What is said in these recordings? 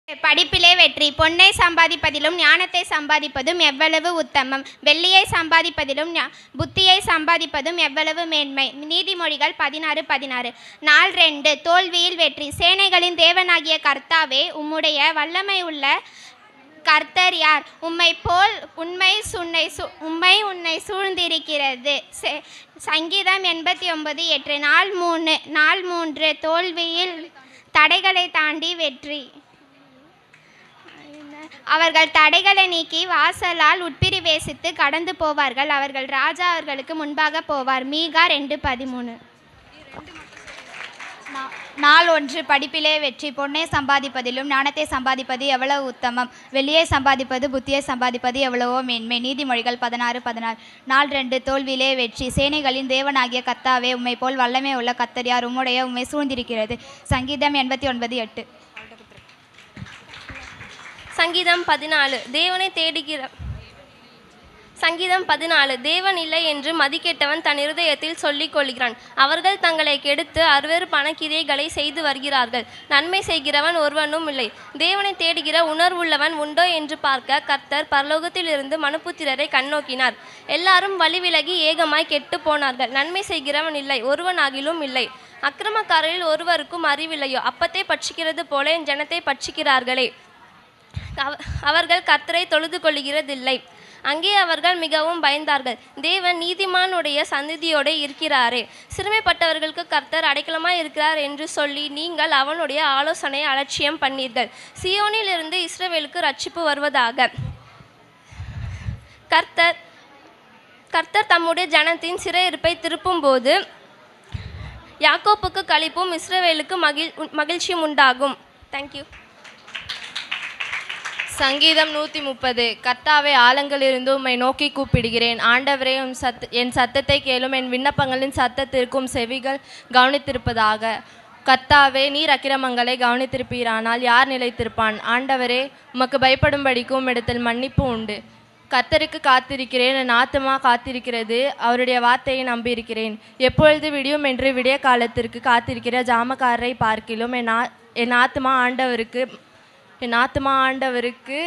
படிப்பிலே வெற்றி. பொன்னை சம்பாதிப்பதிலும் ஞானத்தை சம்பாதிப்பதும் எவ்வளவு உத்தமம். வெள்ளியை சம்பாதிப்பதிலும் புத்தியை சம்பாதிப்பதும் எவ்வளவு மேன்மை. நீதிமொழிகள் 16:16. நாள் 2. தோல்வியில் வெற்றி. சேனைகளின் தேவனாகிய கர்த்தாவே, உம்முடைய வல்லமை உள்ள கர்த்தர் யார்? உம்மை போல் உம்மை உன்னை சூழ்ந்திருக்கிறது. சங்கீதம் 89:8. நாள் 3. தோல்வியில் தடைகளை தாண்டி வெற்றி. அவர்கள் தடைகளை நீக்கி வாசலால் உட்பிரவேசித்து கடந்து போவார்கள். அவர்கள் ராஜா அவர்களுக்கு முன்பாக போவார். மீகா 2:13. நாள் 1. படிப்பிலே வெற்றி. பொன்னை சம்பாதிப்பதிலும் ஞானத்தை சம்பாதிப்பது எவ்வளவு உத்தமம். வெள்ளியை சம்பாதிப்பது புத்தியை சம்பாதிப்பது எவ்வளவோ மேன்மை. நீதிமொழிகள் 16:16. நாள் 2. தோல்வியிலே வெற்றி. சேனைகளின் தேவனாகிய கர்த்தாவே, உம்மை போல் வல்லமை உள்ள கர்த்தர் யார்? உம்மை சூழ்ந்திருக்கிறது. சங்கீதம் 89:8. சங்கீதம் 14. சங்கீதம் 14. தேவன் இல்லை என்று மதிக்கெட்டவன் தன் இருதயத்தில் சொல்லிக் கொள்கிறான். அவர்கள் தங்களை கெடுத்து அருவருப்பான கிரியைகளை செய்து வருகிறார்கள். நன்மை செய்கிறவன் ஒருவனும் இல்லை. தேவனை தேடுகிற உணர்வுள்ளவன் உண்டோ என்று பார்க்க கர்த்தர் பரலோகத்திலிருந்து மனுபுத்திரரை கண்ணோக்கினார். எல்லாரும் வழி விலகி ஏகமாய் கெட்டு போனார்கள். நன்மை செய்கிறவன் இல்லை, ஒருவனாகிலும் இல்லை. அக்கிரமக்காரரில் ஒருவருக்கும் அறிவில்லையோ. அப்பத்தை பட்சிக்கிறது போல என் ஜனத்தை பட்சிக்கிறார்களே. அவர்கள் கர்த்தரை தொழுது கொள்கிறதில்லை. அங்கே அவர்கள் மிகவும் பயந்தார்கள். தேவன் நீதிமானுடைய சந்நிதியோடு இருக்கிறாரே. சிறுமைப்பட்டவர்களுக்கு கர்த்தர் அடைக்கலமாய் இருக்கிறார் என்று சொல்லி நீங்கள் அவனுடைய ஆலோசனையை அலட்சியம் பண்ணீர்கள். சியோனில் இருந்து இஸ்ரவேலுக்கு ரட்சிப்பு வருவதாக. கர்த்தர் தம்முடைய ஜனத்தின் சிறையிருப்பை திருப்பும் போது யாக்கோப்புக்கு களிப்பும் இஸ்ரவேலுக்கு மகிழ்ச்சியும் உண்டாகும். தேங்க்யூ. சங்கீதம் 130. கர்த்தாவே, ஆழங்களிலிருந்து உம்மை நோக்கி கூப்பிடுகிறேன். ஆண்டவரே, என் சத்தத்தை கேளும். என் விண்ணப்பங்களின் சத்தத்திற்கும் செவிகள் கவனித்திருப்பதாக. கர்த்தாவே, நீர் அக்கிரமங்களை கவனித்திருப்பீரானால் யார் நிலைத்திருப்பான்? ஆண்டவரே, உமக்கு பயப்படும்படிக்கும் இடத்தில் மன்னிப்பு உண்டு. கர்த்தருக்கு காத்திருக்கிறேன். என் ஆத்துமா காத்திருக்கிறது. அவருடைய வார்த்தையை நம்பியிருக்கிறேன். எப்பொழுது விடியும் என்று விடிய காலத்திற்கு காத்திருக்கிற ஜாமக்காரரை பார்க்கிலும் என் ஆத்துமா ஆண்டவருக்கு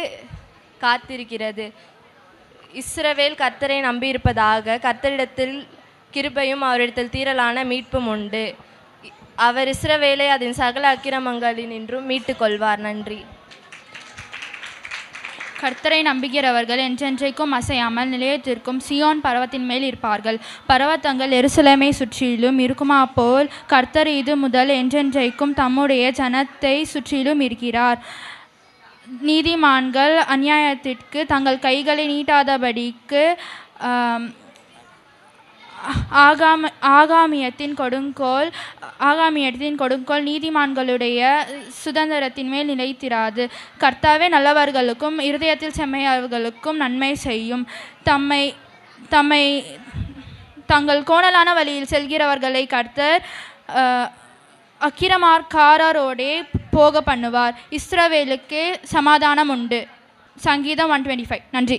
காத்திருக்கிறது. இஸ்ரவேல் கர்த்தரை நம்பியிருப்பதாக. கர்த்தரிடத்தில் கிருபையும் அவரிடத்தில் தீரலான மீட்பும் உண்டு. அவர் இஸ்ரவேலை அதன் சகல அக்கிரமங்களினின்றும் மீட்டு கொள்வார். நன்றி. கர்த்தரை நம்புகிறவர்கள் என்றென்றைக்கும் அசையாமல் நிலையத்திற்கும் சியோன் பர்வத்தின் மேல் இருப்பார்கள். பர்வதங்கள் எருசலேமை சுற்றிலும் இருக்குமா போல் கர்த்தர் இது முதல் என்றென்றைக்கும் தம்முடைய ஜனத்தை சுற்றிலும் இருக்கிறார். நீதிமான்கள் அநியாயத்திற்கு தங்கள் கைகளை நீட்டாதபடிக்கு ஆகாமியத்தின் கொடுங்கோல் நீதிமான்களுடைய சுதந்திரத்தின் மேல் நிலைத்திராது. கர்த்தாவே நல்லவர்களுக்கும் இருதயத்தில் செம்மையவர்களுக்கும் நன்மை செய்யும். தங்கள் கோணலான வழியில் செல்கிறவர்களை கர்த்தர் அக்கிரமக்காரரோடே போக பண்ணுவார். இஸ்ரவேலுக்கு சமாதானம் உண்டு. சங்கீதம் 125. நன்றி.